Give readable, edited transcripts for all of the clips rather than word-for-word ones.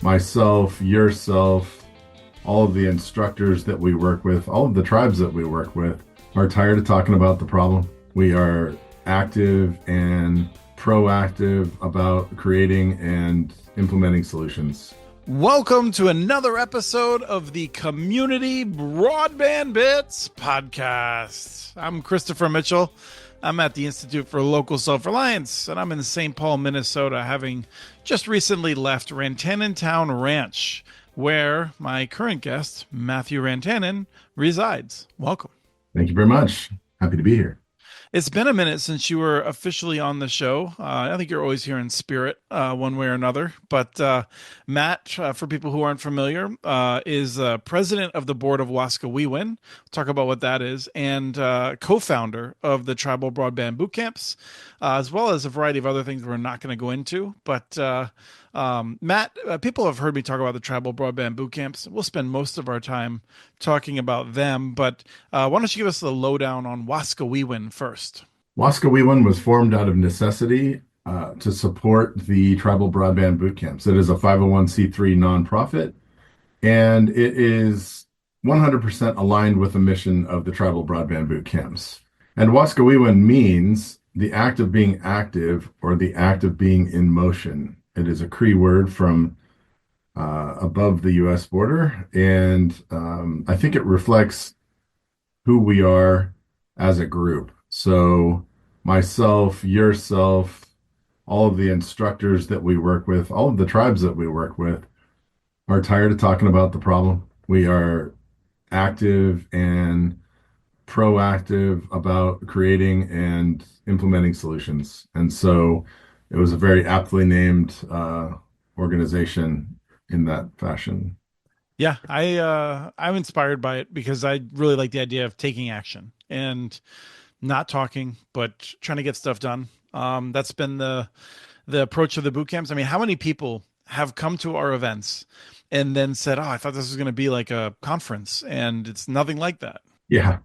myself, yourself, all of the instructors that we work with, all of the tribes that we work with are tired of talking about the problem. We are active and proactive about creating and implementing solutions. Welcome to another episode of the Community Broadband Bits podcast. I'm Christopher Mitchell. I'm at the Institute for Local Self-Reliance, and I'm in St. Paul, Minnesota, having just recently left Rantanen Town Ranch, where my current guest, Matthew Rantanen, resides. Welcome. Thank you very much. Happy to be here. It's been a minute since you were officially on the show. I think you're always here in spirit, one way or another. But Matt, for people who aren't familiar, is president of the board of Waskawiwin. We'll talk about what that is, and co-founder of the Tribal Broadband Bootcamps, as well as a variety of other things we're not going to go into. But Matt, people have heard me talk about the Tribal Broadband Bootcamps. We'll spend most of our time talking about them, but why don't you give us the lowdown on Waskawiwin first? Waskawiwin was formed out of necessity to support the Tribal Broadband Bootcamps. It is a 501c3 nonprofit, and it is 100% aligned with the mission of the Tribal Broadband Bootcamps. And Waskawiwin means the act of being active or the act of being in motion. It is a Cree word from above the U.S. border, and I think it reflects who we are as a group. So myself, yourself, all of the instructors that we work with, all of the tribes that we work with are tired of talking about the problem. We are active and proactive about creating and implementing solutions. And so it was a very aptly named organization in that fashion. Yeah, I'm inspired by it because I really like the idea of taking action and not talking, but trying to get stuff done. That's been the approach of the boot camps. I mean, how many people have come to our events and then said, "Oh, I thought this was going to be like a conference," and it's nothing like that. Yeah,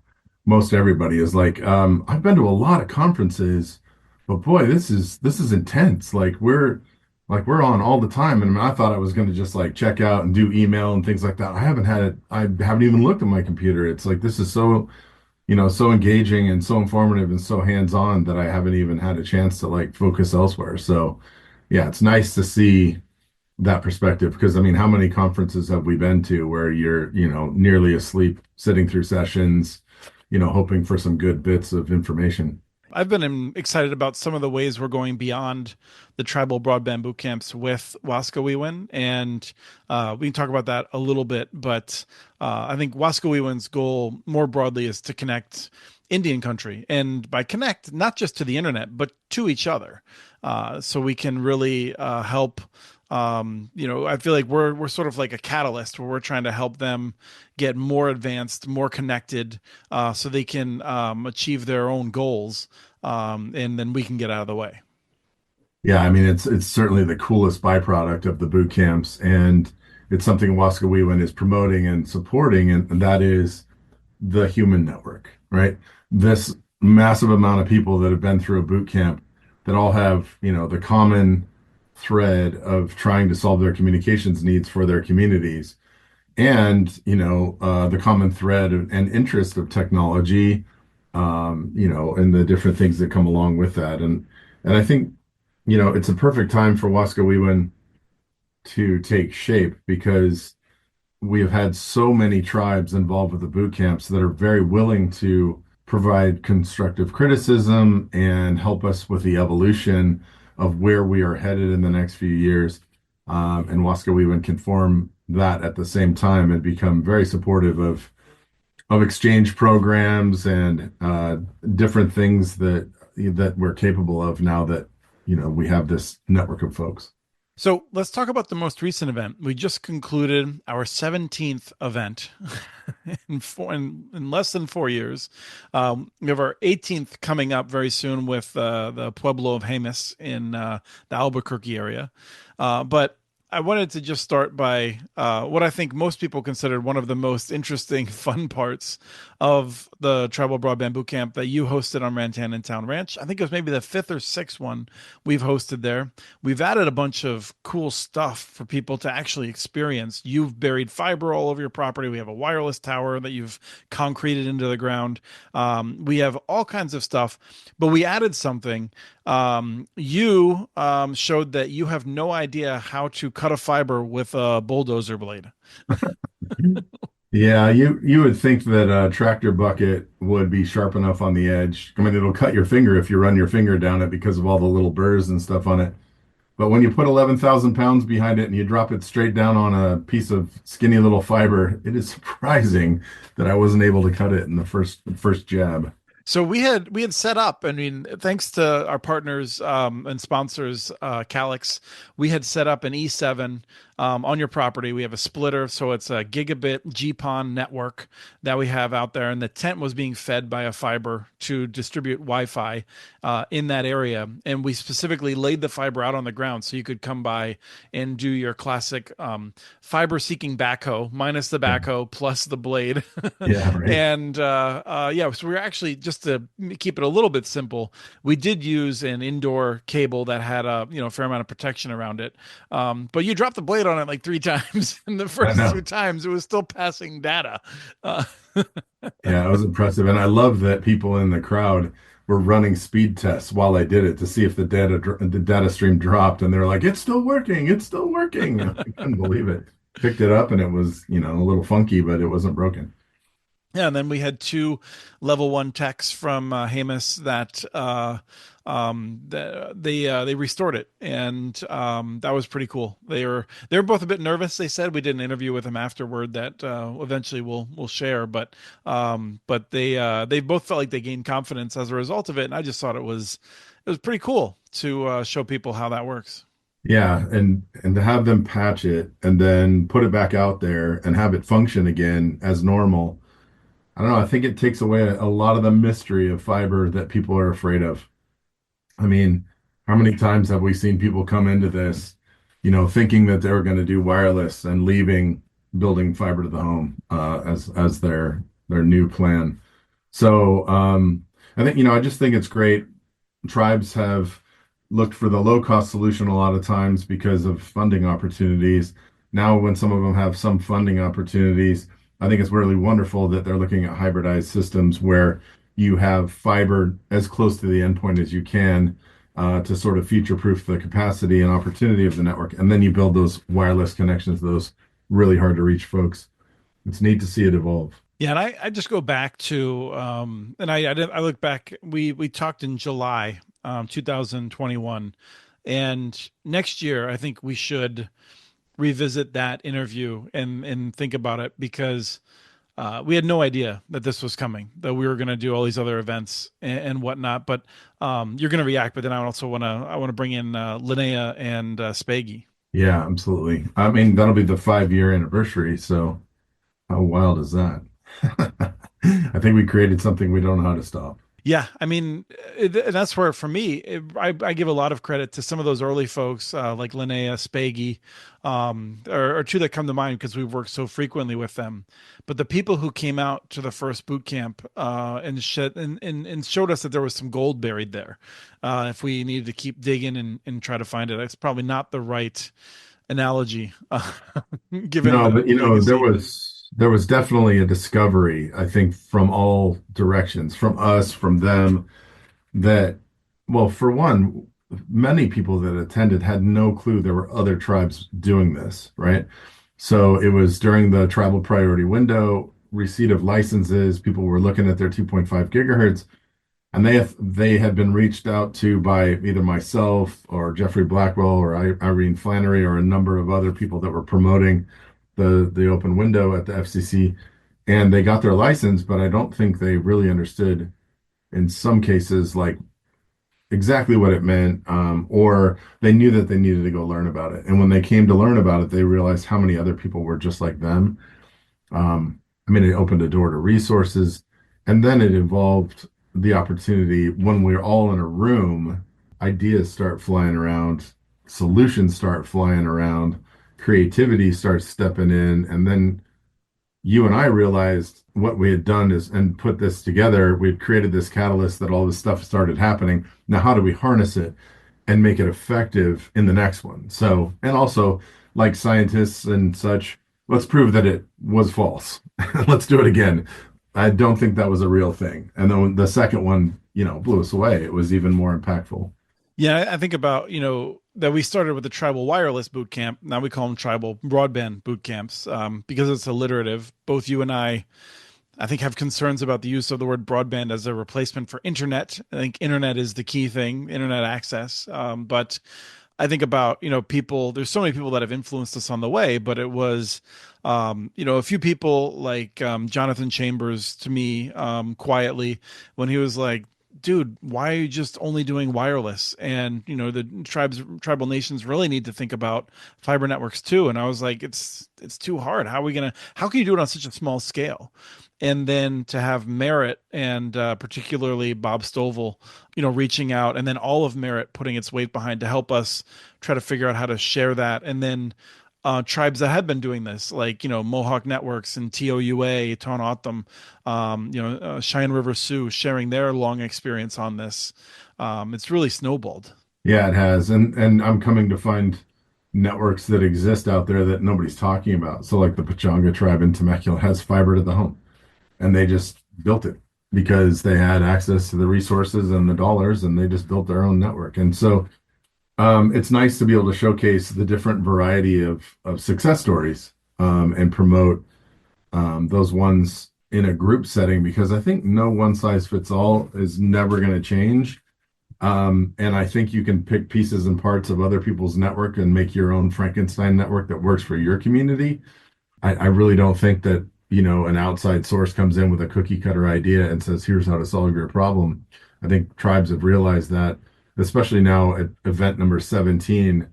most everybody is like, I've been to a lot of conferences, but boy, this is intense. Like we're on all the time. And I thought I was going to just like check out and do email and things like that. I haven't even looked at my computer. It's like this is so, so engaging and so informative and so hands-on that I haven't even had a chance to like focus elsewhere. So yeah, it's nice to see that perspective because I mean, how many conferences have we been to where you're, nearly asleep sitting through sessions, hoping for some good bits of information? I've been excited about some of the ways we're going beyond the Tribal Broadband Bootcamps with Waskawiwin, and we can talk about that a little bit. But I think Waskawiwin's goal more broadly is to connect Indian country, and by connect, not just to the internet, but to each other, so we can really help. I feel like we're sort of like a catalyst where we're trying to help them get more advanced, more connected, so they can achieve their own goals, and then we can get out of the way. Yeah, I mean it's certainly the coolest byproduct of the boot camps, and it's something Waskawiwin is promoting and supporting, and that is the human network, right? This massive amount of people that have been through a boot camp that all have, the common thread of trying to solve their communications needs for their communities and, the common thread and interest of technology, and the different things that come along with that. And I think, it's a perfect time for Waskawiwin to take shape because we have had so many tribes involved with the boot camps that are very willing to provide constructive criticism and help us with the evolution of where we are headed in the next few years. And Waskawiwin can form that at the same time and become very supportive of exchange programs and different things that we're capable of now that we have this network of folks. So let's talk about the most recent event. We just concluded our 17th event in less than 4 years. We have our 18th coming up very soon with the Pueblo of Jemez in the Albuquerque area. But I wanted to just start by what I think most people consider one of the most interesting, fun parts of the Tribal Broadband Bootcamp that you hosted on Rantanen Town Ranch. I think it was maybe the fifth or sixth one we've hosted there. We've added a bunch of cool stuff for people to actually experience. You've buried fiber all over your property. We have a wireless tower that you've concreted into the ground. We have all kinds of stuff, but we added something. You showed that you have no idea how to cut a fiber with a bulldozer blade. Yeah, you would think that a tractor bucket would be sharp enough on the edge. I mean, it'll cut your finger if you run your finger down it because of all the little burrs and stuff on it. But when you put 11,000 pounds behind it and you drop it straight down on a piece of skinny little fiber, it is surprising that I wasn't able to cut it in the first jab. So we had set up. I mean, thanks to our partners and sponsors, Calix, we had set up an E7 on your property. We have a splitter, so it's a gigabit GPON network that we have out there, and the tent was being fed by a fiber to distribute Wi-Fi in that area. And we specifically laid the fiber out on the ground so you could come by and do your classic fiber-seeking backhoe, minus the Yeah, backhoe plus the blade. yeah, right. And yeah, so we are actually, just to keep it a little bit simple, we did use an indoor cable that had a fair amount of protection around it. But you dropped the blade on it like three times, and the I first two know. times it was still passing data. Uh, Yeah, it was impressive. And I love that people in the crowd were running speed tests while I did it to see if the data stream dropped. And they're like, it's still working. It's still working. I couldn't believe it. Picked it up and it was, a little funky, but it wasn't broken. Yeah, and then we had two level one techs from Hamas that they restored it, and that was pretty cool. They were both a bit nervous. They said we did an interview with them afterward that eventually we'll share, but they both felt like they gained confidence as a result of it, and I just thought it was pretty cool to show people how that works. Yeah, and to have them patch it and then put it back out there and have it function again as normal. I don't know. I think it takes away a lot of the mystery of fiber that people are afraid of. I mean, how many times have we seen people come into this, thinking that they were going to do wireless and leaving building fiber to the home as their new plan. So I think, I just think it's great. Tribes have looked for the low cost solution a lot of times because of funding opportunities. Now, when some of them have some funding opportunities, I think it's really wonderful that they're looking at hybridized systems where you have fiber as close to the endpoint as you can to sort of future proof the capacity and opportunity of the network. And then you build those wireless connections, those really hard to reach folks. It's neat to see it evolve. Yeah, and I just go back to and I look back. We talked in July 2021, and next year I think we should revisit that interview and think about it, because we had no idea that this was coming, that we were going to do all these other events and whatnot. But you're going to react, but then I want to bring in Linnea and Spaggy. Yeah, absolutely. I mean, that'll be the 5 year anniversary. So how wild is that? I think we created something we don't know how to stop. Yeah, I mean, and that's where for me, I give a lot of credit to some of those early folks like Linnea, Spaggy, or two that come to mind because we've worked so frequently with them. But the people who came out to the first boot camp and showed us that there was some gold buried there. If we needed to keep digging and try to find it, that's probably not the right analogy, given No, the but legacy. there was definitely a discovery, I think, from all directions, from us, from them, that, well, for one, many people that attended had no clue there were other tribes doing this, right? So it was during the tribal priority window, receipt of licenses, people were looking at their 2.5 gigahertz, and they had been reached out to by either myself or Jeffrey Blackwell or Irene Flannery or a number of other people that were promoting the open window at the FCC, and they got their license, but I don't think they really understood in some cases like exactly what it meant, or they knew that they needed to go learn about it. And when they came to learn about it, they realized how many other people were just like them. I mean, it opened a door to resources, and then it involved the opportunity when we're all in a room, ideas start flying around, solutions start flying around. creativity starts stepping in, and then you and I realized what we had done is and put this together. We'd created this catalyst that all this stuff started happening. Now, how do we harness it and make it effective in the next one? So, and also, like scientists and such, let's prove that it was false. Let's do it again. I don't think that was a real thing. And then the second one, blew us away. It was even more impactful. Yeah, I think about, that we started with the tribal wireless boot camp. Now we call them tribal broadband boot camps, because it's alliterative. Both you and I think, have concerns about the use of the word broadband as a replacement for internet. I think internet is the key thing, internet access. But I think about, people, there's so many people that have influenced us on the way, but it was, a few people like Jonathan Chambers to me, quietly, when he was like, dude, why are you just only doing wireless? And, the tribal nations really need to think about fiber networks too. And I was like, it's too hard. How can you do it on such a small scale? And then to have Merit and particularly Bob Stovall, reaching out, and then all of Merit putting its weight behind to help us try to figure out how to share that. And then tribes that had been doing this, like, Mohawk Networks and TOUA, Ton Autumn, Cheyenne River Sioux, sharing their long experience on this. It's really snowballed. Yeah, it has. And I'm coming to find networks that exist out there that nobody's talking about. So like the Pechanga tribe in Temecula has fiber to the home, and they just built it because they had access to the resources and the dollars, and they just built their own network. And so it's nice to be able to showcase the different variety of success stories, and promote those ones in a group setting, because I think no one size fits all is never going to change. And I think you can pick pieces and parts of other people's network and make your own Frankenstein network that works for your community. I really don't think that, an outside source comes in with a cookie cutter idea and says, here's how to solve your problem. I think tribes have realized that, especially now at event number 17,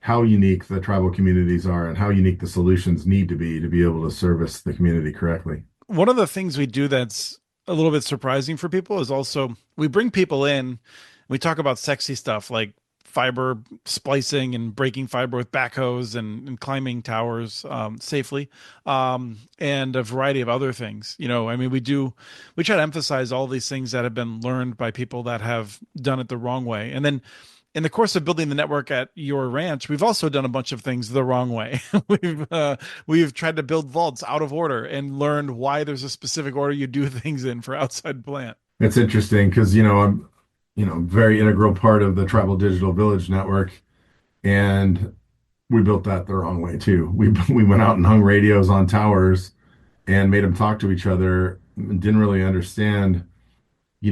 how unique the tribal communities are and how unique the solutions need to be able to service the community correctly. One of the things we do that's a little bit surprising for people is also we bring people in, we talk about sexy stuff like fiber splicing and breaking fiber with backhoes and climbing towers safely, and a variety of other things. I mean, we try to emphasize all these things that have been learned by people that have done it the wrong way. And then in the course of building the network at your ranch, we've also done a bunch of things the wrong way. We've tried to build vaults out of order and learned why there's a specific order you do things in for outside plant. It's interesting because, I'm, very integral part of the Tribal Digital Village Network, and we built that the wrong way too. We went out and hung radios on towers and made them talk to each other. Didn't really understand,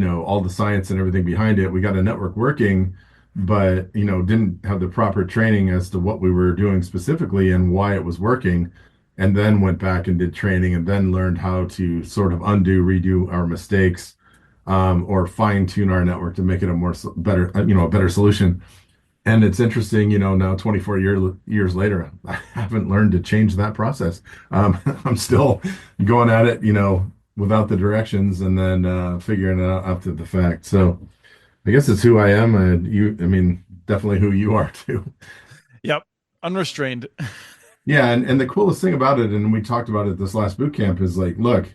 all the science and everything behind it. We got a network working, but, didn't have the proper training as to what we were doing specifically and why it was working. And then went back and did training and then learned how to sort of undo, redo our mistakes, or fine tune our network to make it a better, a better solution. And it's interesting, now years later, I haven't learned to change that process. I'm still going at it, without the directions, and then figuring it out after the fact. So I guess it's who I am, and I mean, definitely who you are too. Yep. Unrestrained. Yeah, and the coolest thing about it, and we talked about it this last boot camp, is like, look,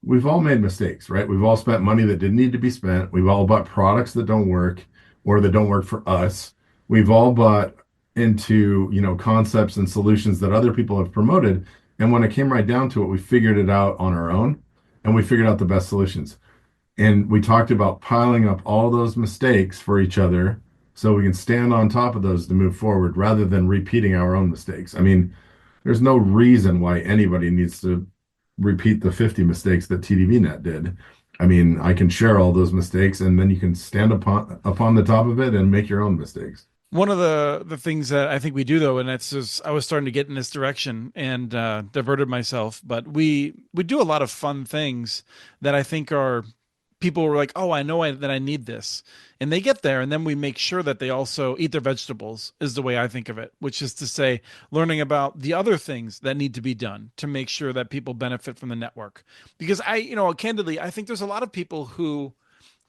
we've all made mistakes, right? We've all spent money that didn't need to be spent. We've all bought products that don't work or that don't work for us. We've all bought into, concepts and solutions that other people have promoted. And when it came right down to it, we figured it out on our own, and we figured out the best solutions. And we talked about piling up all those mistakes for each other so we can stand on top of those to move forward rather than repeating our own mistakes. I mean, there's no reason why anybody needs to repeat the 50 mistakes that TDVNet did. I mean, I can share all those mistakes, and then you can stand upon the top of it and make your own mistakes. One of the things that I think we do, though, and that's just I was starting to get in this direction and diverted myself, but we do a lot of fun things that I think are people were like, oh, that I need this, and they get there, and then we make sure that they also eat their vegetables is the way I think of it, which is to say, learning about the other things that need to be done to make sure that people benefit from the network. Because candidly, I think there's a lot of people who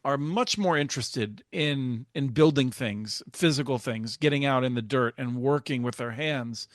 are much more interested in building things, physical things, getting out in the dirt and working with their hands,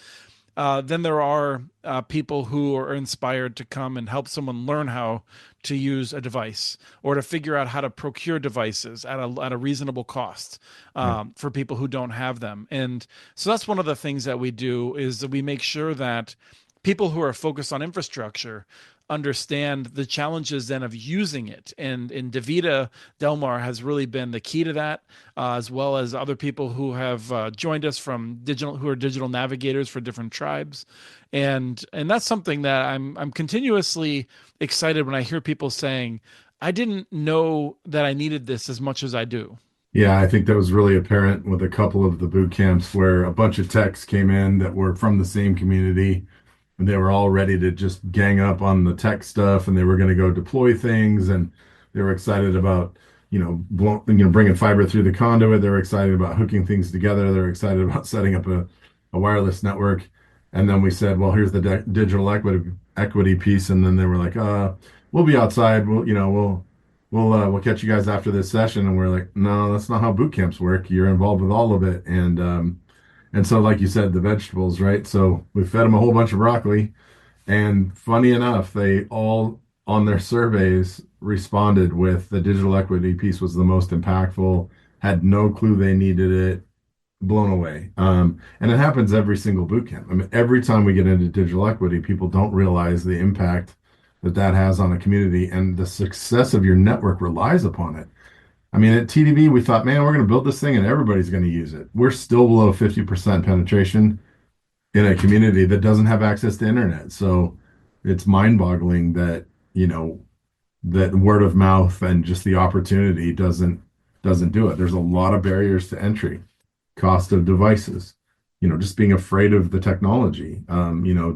than there are people who are inspired to come and help someone learn how to use a device or to figure out how to procure devices at a reasonable cost Yeah. for people who don't have them. And so that's one of the things that we do is that we make sure that people who are focused on infrastructure understand the challenges then of using it. And in Davita, Delmar has really been the key to that, as well as other people who have joined us from digital, who are digital navigators for different tribes. And that's something that I'm continuously excited when I hear people saying, I didn't know that I needed this as much as I do. Yeah, I think that was really apparent with a couple of the boot camps where a bunch of techs came in that were from the same community and they were all ready to just gang up on the tech stuff and they were going to go deploy things and they were excited about bringing fiber through the conduit. They were excited about hooking things together. They were excited about setting up a wireless network. And then we said, well, here's the digital equity piece. And then they were like, we'll be outside. We'll catch you guys after this session. And we're like, no, that's not how boot camps work. You're involved with all of it. And so, like you said, the vegetables, right? So we fed them a whole bunch of broccoli. And funny enough, they all on their surveys responded with the digital equity piece was the most impactful, had no clue they needed it, blown away. And it happens every single boot camp. I mean, every time we get into digital equity, people don't realize the impact that that has on a community and the success of your network relies upon it. I mean, at TDB, we thought, man, we're going to build this thing and everybody's going to use it. We're still below 50% penetration in a community that doesn't have access to internet. So it's mind-boggling that, that word of mouth and just the opportunity doesn't do it. There's a lot of barriers to entry, cost of devices, just being afraid of the technology,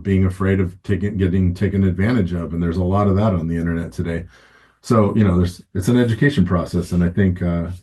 being afraid of getting taken advantage of. And there's a lot of that on the internet today. So, it's an education process, and I think a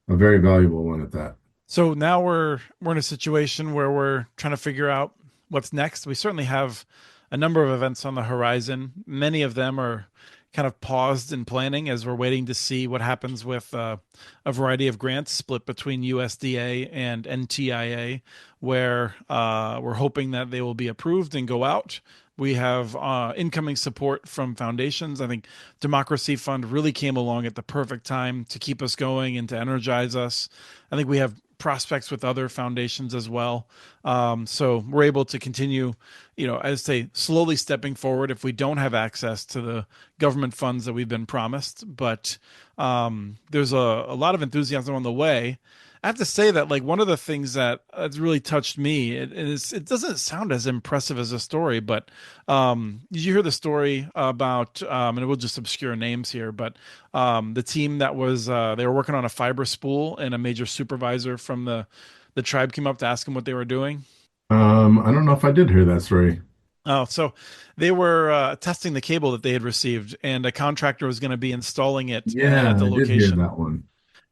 very valuable one at that. So now we're in a situation where we're trying to figure out what's next. We certainly have a number of events on the horizon. Many of them are kind of paused in planning as we're waiting to see what happens with a variety of grants split between USDA and NTIA, where we're hoping that they will be approved and go out. We have incoming support from foundations. I think Democracy Fund really came along at the perfect time to keep us going and to energize us. I think we have prospects with other foundations as well. So we're able to continue, I say, slowly stepping forward if we don't have access to the government funds that we've been promised. But there's a lot of enthusiasm on the way. I have to say that, like, one of the things that has really touched me, it doesn't sound as impressive as a story, but did you hear the story about, and we'll just obscure names here, but the team that was, they were working on a fiber spool and a major supervisor from the tribe came up to ask them what they were doing? I don't know if I did hear that story. Oh, so they were testing the cable that they had received, and a contractor was going to be installing it at Yeah, the I did hear location. that one.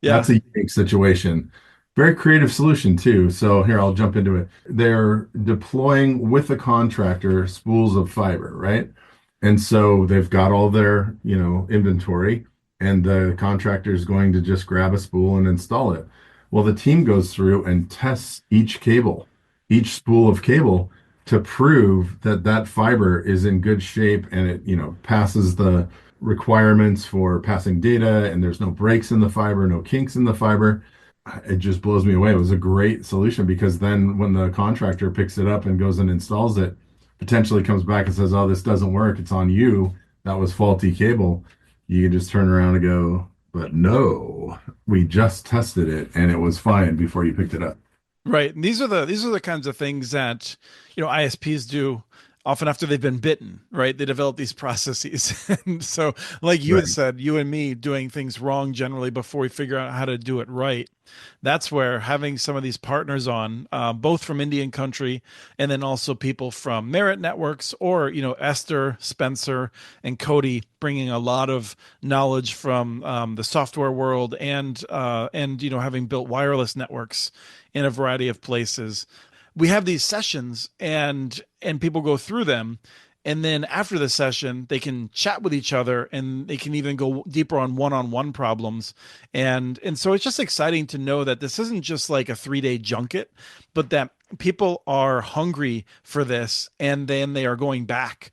That's Yeah. a unique situation. Very creative solution too. So here, I'll jump into it. They're deploying with a contractor spools of fiber, right? And so they've got all their, inventory, and the contractor is going to just grab a spool and install it. Well, the team goes through and tests each cable, each spool of cable to prove that that fiber is in good shape and it, passes the requirements for passing data and there's no breaks in the fiber, no kinks in the fiber. It just blows me away. It was a great solution because then when the contractor picks it up and goes and installs it, potentially comes back and says, "Oh, this doesn't work. It's on you. That was faulty cable." You can just turn around and go, "But no, we just tested it and it was fine before you picked it up." Right. And these are the kinds of things that, ISPs do often after they've been bitten, right? They develop these processes. And so, like you had Right. said, you and me doing things wrong generally before we figure out how to do it right. That's where having some of these partners on, both from Indian country and then also people from Merit Networks or, Esther, Spencer, and Cody bringing a lot of knowledge from the software world and having built wireless networks in a variety of places. We have these sessions and people go through them And then after the session, they can chat with each other and they can even go deeper on one-on-one problems. And so it's just exciting to know that this isn't just like a 3-day junket, but that people are hungry for this and then they are going back.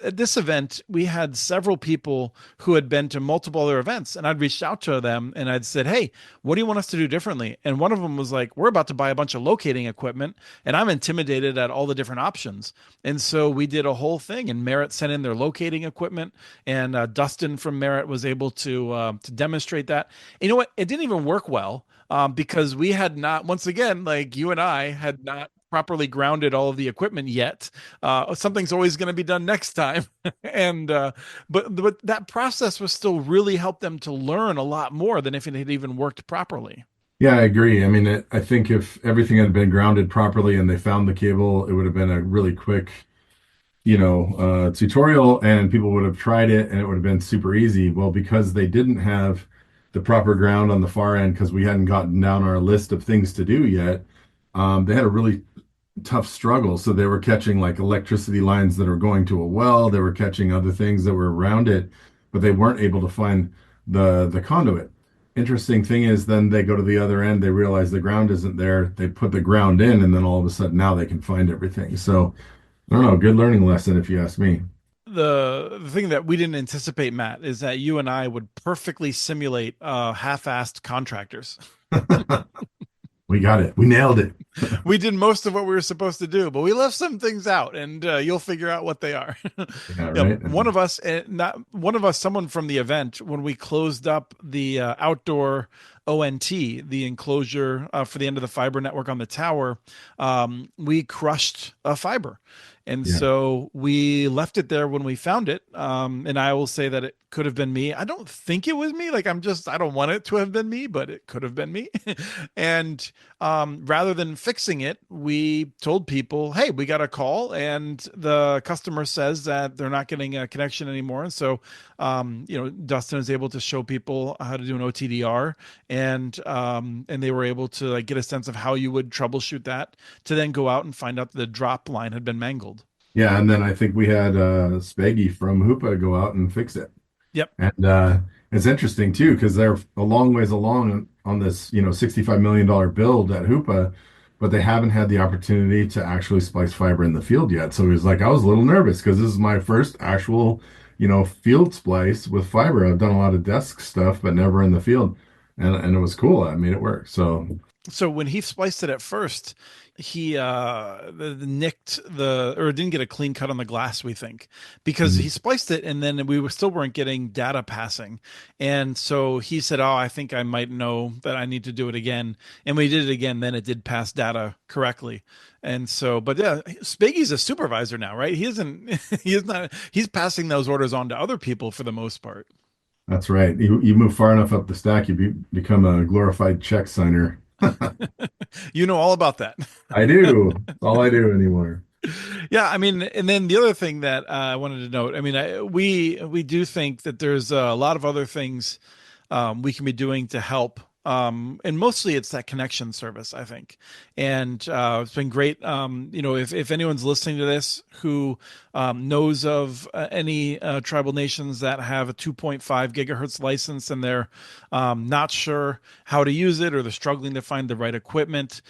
At this event, we had several people who had been to multiple other events, and I'd reached out to them and I'd said, "Hey, what do you want us to do differently?" And one of them was like, "We're about to buy a bunch of locating equipment, and I'm intimidated at all the different options." And so we did a whole thing, and Merit sent in their locating equipment, and Dustin from Merit was able to demonstrate that. And you know what? It didn't even work well because we had not, once again, like you and I had not properly grounded all of the equipment yet. Something's always going to be done next time, and but that process was still really helped them to learn a lot more than if it had even worked properly. Yeah, I agree. I mean, I think if everything had been grounded properly and they found the cable, it would have been a really quick, tutorial, and people would have tried it and it would have been super easy. Well, because they didn't have the proper ground on the far end, because we hadn't gotten down our list of things to do yet, they had a really tough struggle. So they were catching like electricity lines that are going to a well. They were catching other things that were around it, but they weren't able to find the conduit. Interesting thing is then they go to the other end, they realize the ground isn't there. They put the ground in, and then all of a sudden now they can find everything. So I don't know, good learning lesson if you ask me. The thing that we didn't anticipate, Matt, is that you and I would perfectly simulate half-assed contractors. We got it. We nailed it. We did most of what we were supposed to do, but we left some things out, and you'll figure out what they are. Yeah, Yeah, right. one of us, not one of us, someone from the event, when we closed up the outdoor ONT, the enclosure for the end of the fiber network on the tower, we crushed a fiber. And Yeah. so we left it there when we found it. And I will say that it could have been me. I don't think it was me. Like, I don't want it to have been me, but it could have been me. And rather than fixing it, we told people, "Hey, we got a call, and the customer says that they're not getting a connection anymore." And so, Dustin is able to show people how to do an OTDR, and they were able to like get a sense of how you would troubleshoot that to then go out and find out that the drop line had been mangled. Yeah, and then I think we had Spaggy from Hoopa go out and fix it. Yep. And it's interesting too, because they're a long ways along on this, $65 million build at Hoopa, but they haven't had the opportunity to actually splice fiber in the field yet. So he was like, I was a little nervous because this is my first actual, field splice with fiber. I've done a lot of desk stuff, but never in the field. And it was cool. I made it work. So So when he spliced it at first, he nicked the or didn't get a clean cut on the glass, we think, because he mm, spliced it and then still weren't getting data passing. And so he said, "Oh, I think I might know that I need to do it again." And we did it again, then it did pass data correctly. And so, but yeah, Spaggy's a supervisor now, right? He isn't he is not he's passing those orders on to other people for the most part. that's right. You move far enough up the stack, become a glorified check signer. You know all about that. I do. That's all I do anymore. Yeah, I mean, and then the other thing that I wanted to note, I mean, we do think that there's a lot of other things we can be doing to help. And mostly it's that connection service, I think. And it's been great. If anyone's listening to this who knows of any tribal nations that have a 2.5 gigahertz license and they're not sure how to use it or they're struggling to find the right equipment,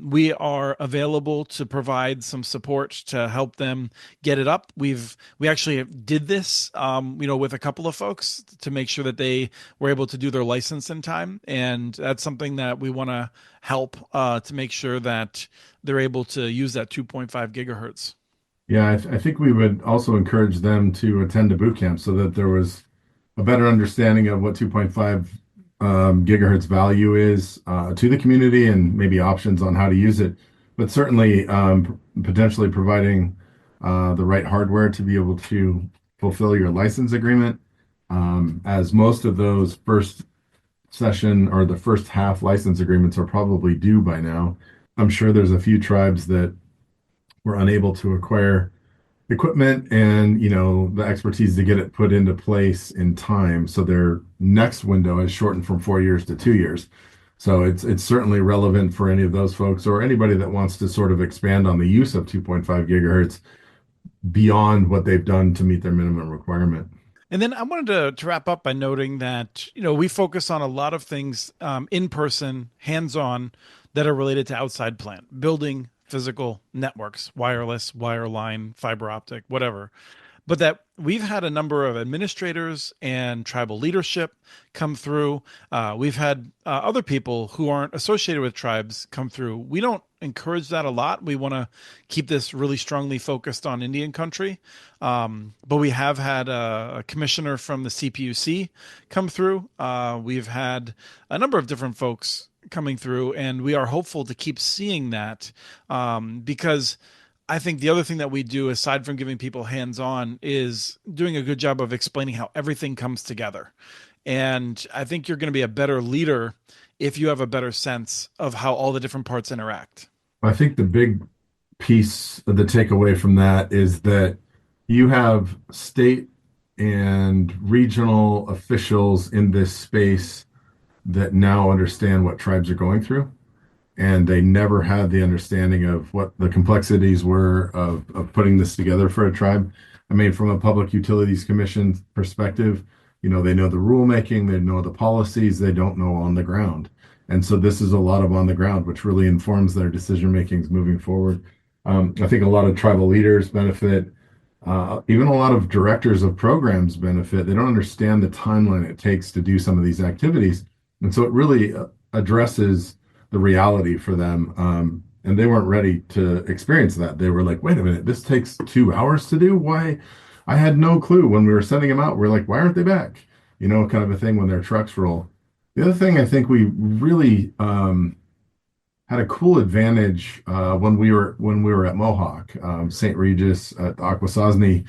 we are available to provide some support to help them get it up. We actually did this, with a couple of folks to make sure that they were able to do their license in time, and that's something that we want to help to make sure that they're able to use that 2.5 gigahertz. Yeah, I think we would also encourage them to attend a boot camp so that there was a better understanding of what 2.5 gigahertz value is to the community and maybe options on how to use it. But certainly, potentially providing the right hardware to be able to fulfill your license agreement, as most of those first session or the first half license agreements are probably due by now. I'm sure there's a few tribes that were unable to acquire equipment and the expertise to get it put into place in time, so their next window is shortened from 4 years to 2 years. So it's certainly relevant for any of those folks or anybody that wants to sort of expand on the use of 2.5 gigahertz. beyond what they've done to meet their minimum requirement. And then I wanted to wrap up by noting that, we focus on a lot of things in person, hands on, that are related to outside plant, building physical networks, wireless, wireline, fiber optic, whatever, but that we've had a number of administrators and tribal leadership come through. We've had other people who aren't associated with tribes come through. We don't encourage that a lot. We want to keep this really strongly focused on Indian country. But we have had a commissioner from the CPUC come through. We've had a number of different folks coming through, and we are hopeful to keep seeing that because I think the other thing that we do, aside from giving people hands on, is doing a good job of explaining how everything comes together. And I think you're going to be a better leader if you have a better sense of how all the different parts interact. I think the big piece of the takeaway from that is that you have state and regional officials in this space that now understand what tribes are going through, and they never had the understanding of what the complexities were of putting this together for a tribe. I mean, from a Public Utilities Commission perspective, they know the rulemaking, they know the policies, they don't know on the ground. And so this is a lot of on the ground, which really informs their decision makings moving forward. I think a lot of tribal leaders benefit. Even a lot of directors of programs benefit. They don't understand the timeline it takes to do some of these activities. And so it really addresses the reality for them. And they weren't ready to experience that. They were like, wait a minute, this takes 2 hours to do? Why? I had no clue when we were sending them out. We're like, why aren't they back? Kind of a thing when their trucks roll. The other thing I think we really had a cool advantage when we were at Mohawk, St. Regis, at the Akwesasne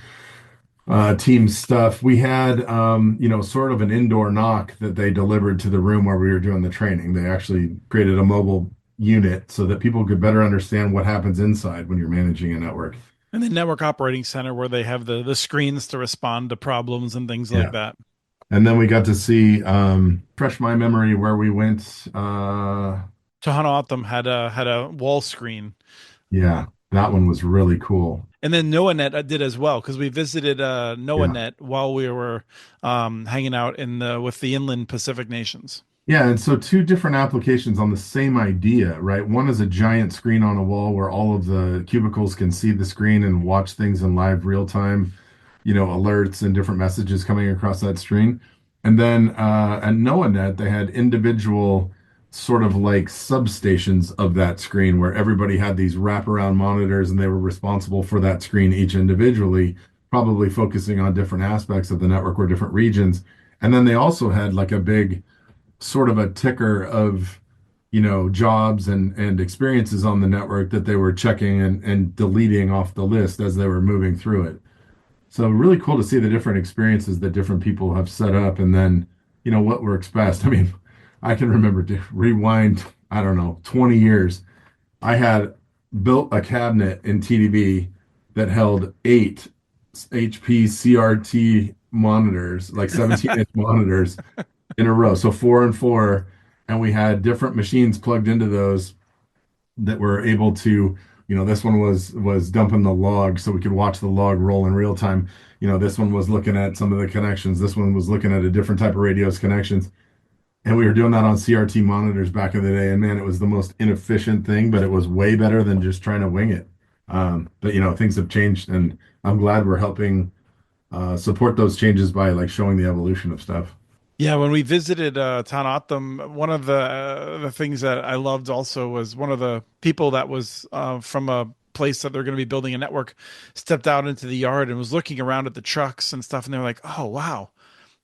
team stuff. We had sort of an indoor knock that they delivered to the room where we were doing the training. They actually created a mobile unit so that people could better understand what happens inside when you're managing a network. And the network operating center where they have the screens to respond to problems and things like Yeah. that. And then we got to see, fresh my memory where we went. Tohono O'odham had a wall screen. Yeah, that one was really cool. And then NoahNet did as well because we visited Yeah. NoahNet while we were hanging out in the with the inland Pacific nations. Yeah, and so two different applications on the same idea, right? One is a giant screen on a wall where all of the cubicles can see the screen and watch things in live real time, alerts and different messages coming across that screen. And then at NoahNet, they had individual sort of like substations of that screen where everybody had these wraparound monitors and they were responsible for that screen each individually, probably focusing on different aspects of the network or different regions. And then they also had like a big sort of a ticker of jobs and experiences on the network that they were checking and deleting off the list as they were moving through it. So really cool to see the different experiences that different people have set up and then what works best. I mean, I can remember to rewind, I don't know, 20 years. I had built a cabinet in TDB that held 8 HP CRT monitors, like 17-inch monitors in a row. So four and four. And we had different machines plugged into those that were able to, this one was dumping the log so we could watch the log roll in real time. This one was looking at some of the connections. This one was looking at a different type of radios connections. And we were doing that on CRT monitors back in the day. And man, it was the most inefficient thing, but it was way better than just trying to wing it. But things have changed, and I'm glad we're helping support those changes by like showing the evolution of stuff. Yeah, when we visited Tanatam, one of the things that I loved also was one of the people that was from a place that they're going to be building a network stepped out into the yard and was looking around at the trucks and stuff, and they were like, "Oh wow,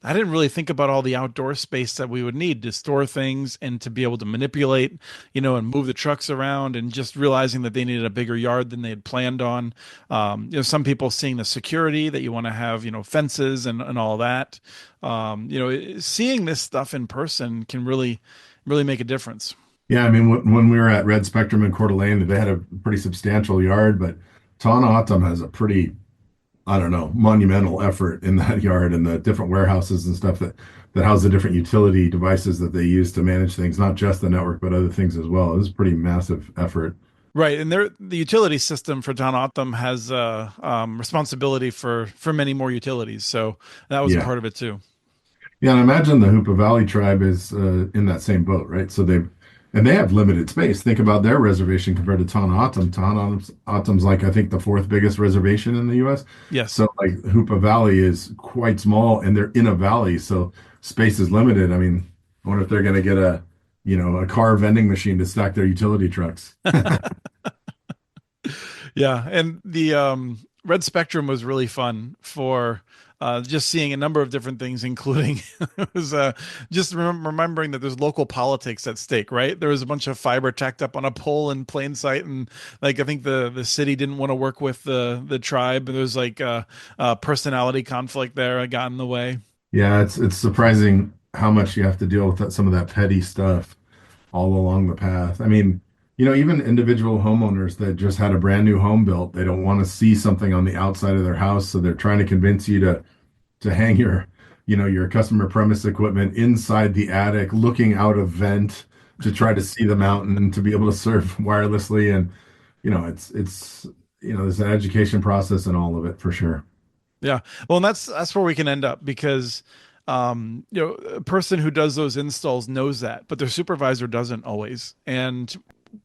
I didn't really think about all the outdoor space that we would need to store things and to be able to manipulate, and move the trucks around, and just realizing that they needed a bigger yard than they had planned on. Some people seeing the security that you want to have, fences and all that. Seeing this stuff in person can really, really make a difference. Yeah, I mean, when we were at Red Spectrum in Coeur d'Alene, they had a pretty substantial yard, but Tohono has a pretty, I don't know, monumental effort in that yard and the different warehouses and stuff that house the different utility devices that they use to manage things, not just the network, but other things as well. It was a pretty massive effort. Right, and the utility system for John Otham has responsibility for many more utilities, so that was a Yeah. part of it too. Yeah, and I imagine the Hoopa Valley tribe is in that same boat, right? And they have limited space. Think about their reservation compared to Tohono O'odham. O'odham's like I think the fourth biggest reservation in the U.S. Yes. So like Hoopa Valley is quite small, and they're in a valley, so space is limited. I mean, I wonder if they're going to get a car vending machine to stack their utility trucks. Yeah, and the Red Spectrum was really fun for just seeing a number of different things, including it was just remembering that there's local politics at stake, right? There was a bunch of fiber tacked up on a pole in plain sight, and like I think the city didn't want to work with the tribe. There's like a personality conflict there. I got in the way. Yeah, it's surprising how much you have to deal with some of that petty stuff all along the path. I mean, even individual homeowners that just had a brand new home built, they don't want to see something on the outside of their house, so they're trying to convince you to hang your customer premise equipment inside the attic, looking out a vent to try to see the mountain and to be able to surf wirelessly. And there's an education process in all of it for sure. Yeah. Well, and that's where we can end up because a person who does those installs knows that, but their supervisor doesn't always. And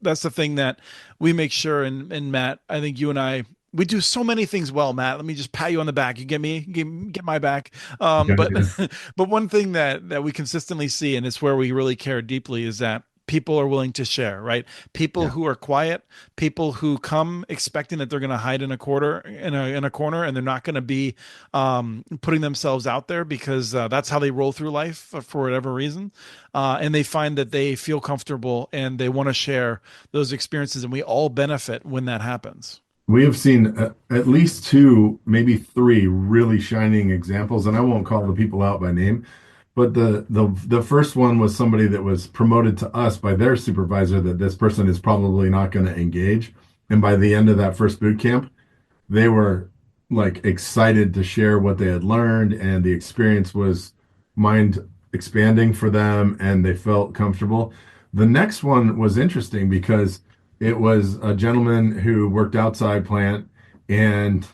that's the thing that we make sure and Matt, I think you and I we do so many things well, Matt. Let me just pat you on the back. You get me, get my back. Okay, But yeah. but one thing that we consistently see, and it's where we really care deeply, is that people are willing to share, right? People Yeah. who are quiet, people who come expecting that they're going to hide in a quarter in a corner, and they're not going to be putting themselves out there because that's how they roll through life for whatever reason, and they find that they feel comfortable and they want to share those experiences, and we all benefit when that happens. We have seen at least two, maybe three really shining examples, and I won't call the people out by name, but the first one was somebody that was promoted to us by their supervisor that this person is probably not going to engage. And by the end of that first boot camp, they were like excited to share what they had learned, and the experience was mind expanding for them, and they felt comfortable. The next one was interesting because it was a gentleman who worked outside plant, and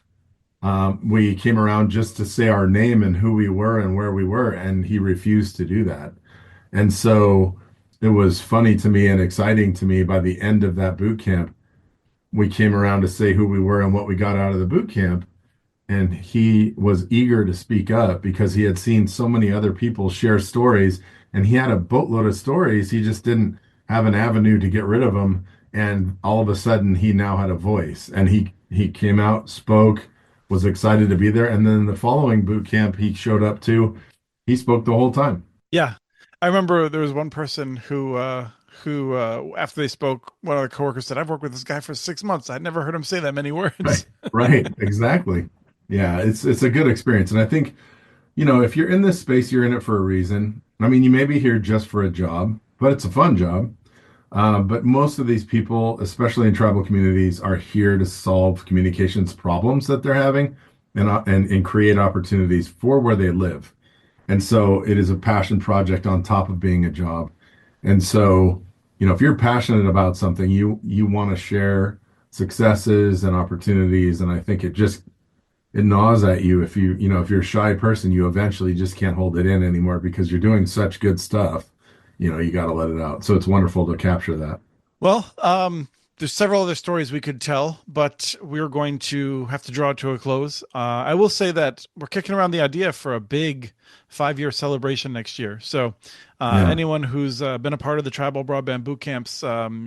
we came around just to say our name and who we were and where we were, and he refused to do that. And so it was funny to me and exciting to me by the end of that boot camp. We came around to say who we were and what we got out of the boot camp. And he was eager to speak up because he had seen so many other people share stories, and he had a boatload of stories. He just didn't have an avenue to get rid of them. And all of a sudden, he now had a voice, and he came out, spoke, was excited to be there. And then the following boot camp he showed up to, he spoke the whole time. Yeah. I remember there was one person who after they spoke, one of the coworkers said, "I've worked with this guy for 6 months. I'd never heard him say that many Right. words." Right. Exactly. Yeah, it's a good experience. And I think, if you're in this space, you're in it for a reason. I mean, you may be here just for a job, but it's a fun job. But most of these people, especially in tribal communities, are here to solve communications problems that they're having and create opportunities for where they live. And so it is a passion project on top of being a job. And so, if you're passionate about something, you want to share successes and opportunities. And I think it gnaws at you if you're a shy person, you eventually just can't hold it in anymore because you're doing such good stuff. You got to let it out. So it's wonderful to capture that. Well, there's several other stories we could tell, but we're going to have to draw it to a close. I will say that we're kicking around the idea for a big 5-year celebration next year. So, Yeah. anyone who's been a part of the Tribal Broadband Boot Camps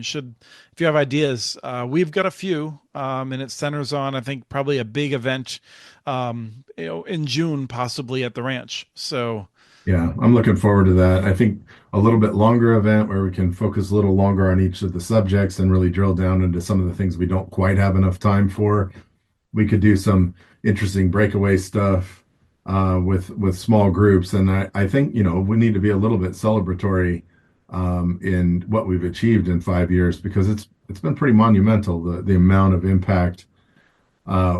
should, if you have ideas, we've got a few, and it centers on, I think, probably a big event, in June, possibly at the ranch. So, Yeah, I'm looking forward to that. I think a little bit longer event where we can focus a little longer on each of the subjects and really drill down into some of the things we don't quite have enough time for. We could do some interesting breakaway stuff with small groups, and I think we need to be a little bit celebratory in what we've achieved in 5 years because it's been pretty monumental the amount of impact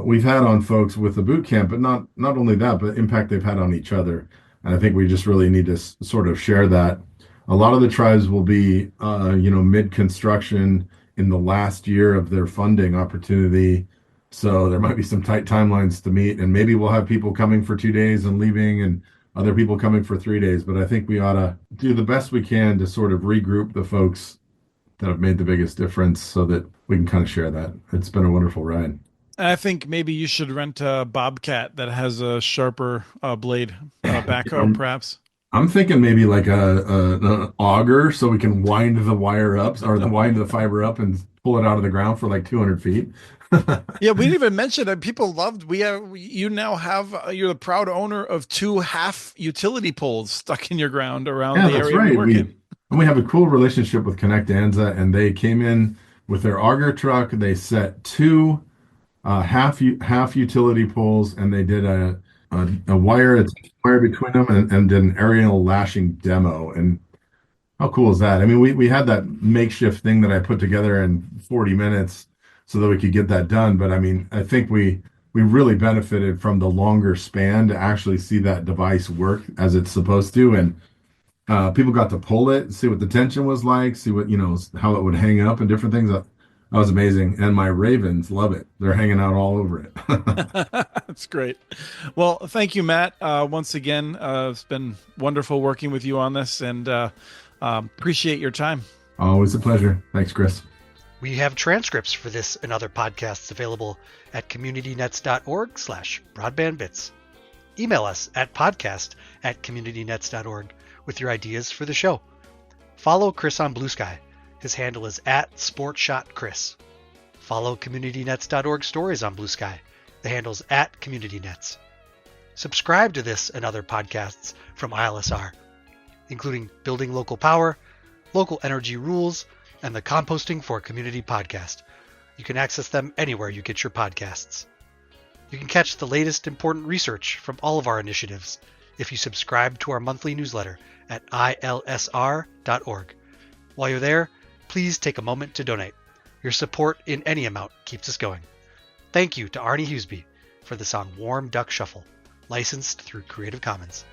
we've had on folks with the boot camp, but not only that, but impact they've had on each other. And I think we just really need to sort of share that. A lot of the tribes will be, mid-construction in the last year of their funding opportunity. So there might be some tight timelines to meet, and maybe we'll have people coming for 2 days and leaving, and other people coming for 3 days. But I think we ought to do the best we can to sort of regroup the folks that have made the biggest difference so that we can kind of share that. It's been a wonderful ride. And I think maybe you should rent a bobcat that has a sharper blade, backhoe, I'm, perhaps. I'm thinking maybe like an auger so we can wind the wire up or wind the fiber up and pull it out of the ground for like 200 feet. Yeah, we didn't even mention that people loved. We have you now have you're the proud owner of two half utility poles stuck in your ground around Yeah, the that's area we right. work in. We have a cool relationship with Connect Anza, and they came in with their auger truck. They set two half utility poles, and they did a wire between them, and did an aerial lashing demo. And how cool is that? I mean, we had that makeshift thing that I put together in 40 minutes so that we could get that done. But I mean, I think we really benefited from the longer span to actually see that device work as it's supposed to. And people got to pull it, see what the tension was like, see what, how it would hang up and different things. That was amazing. And my ravens love it. They're hanging out all over it. That's great. Well, thank you, Matt. Once again, it's been wonderful working with you on this, and appreciate your time. Always a pleasure. Thanks, Chris. We have transcripts for this and other podcasts available at communitynets.org/broadbandbits. Email us at podcast@communitynets.org with your ideas for the show. Follow Chris on Blue Sky. His handle is @SportShotChris. Follow CommunityNets.org stories on Blue Sky. The handle's @CommunityNets. Subscribe to this and other podcasts from ILSR, including Building Local Power, Local Energy Rules, and the Composting for Community podcast. You can access them anywhere you get your podcasts. You can catch the latest important research from all of our initiatives if you subscribe to our monthly newsletter at ilsr.org. While you're there, please take a moment to donate. Your support in any amount keeps us going. Thank you to Arnie Huseby for the song Warm Duck Shuffle, licensed through Creative Commons.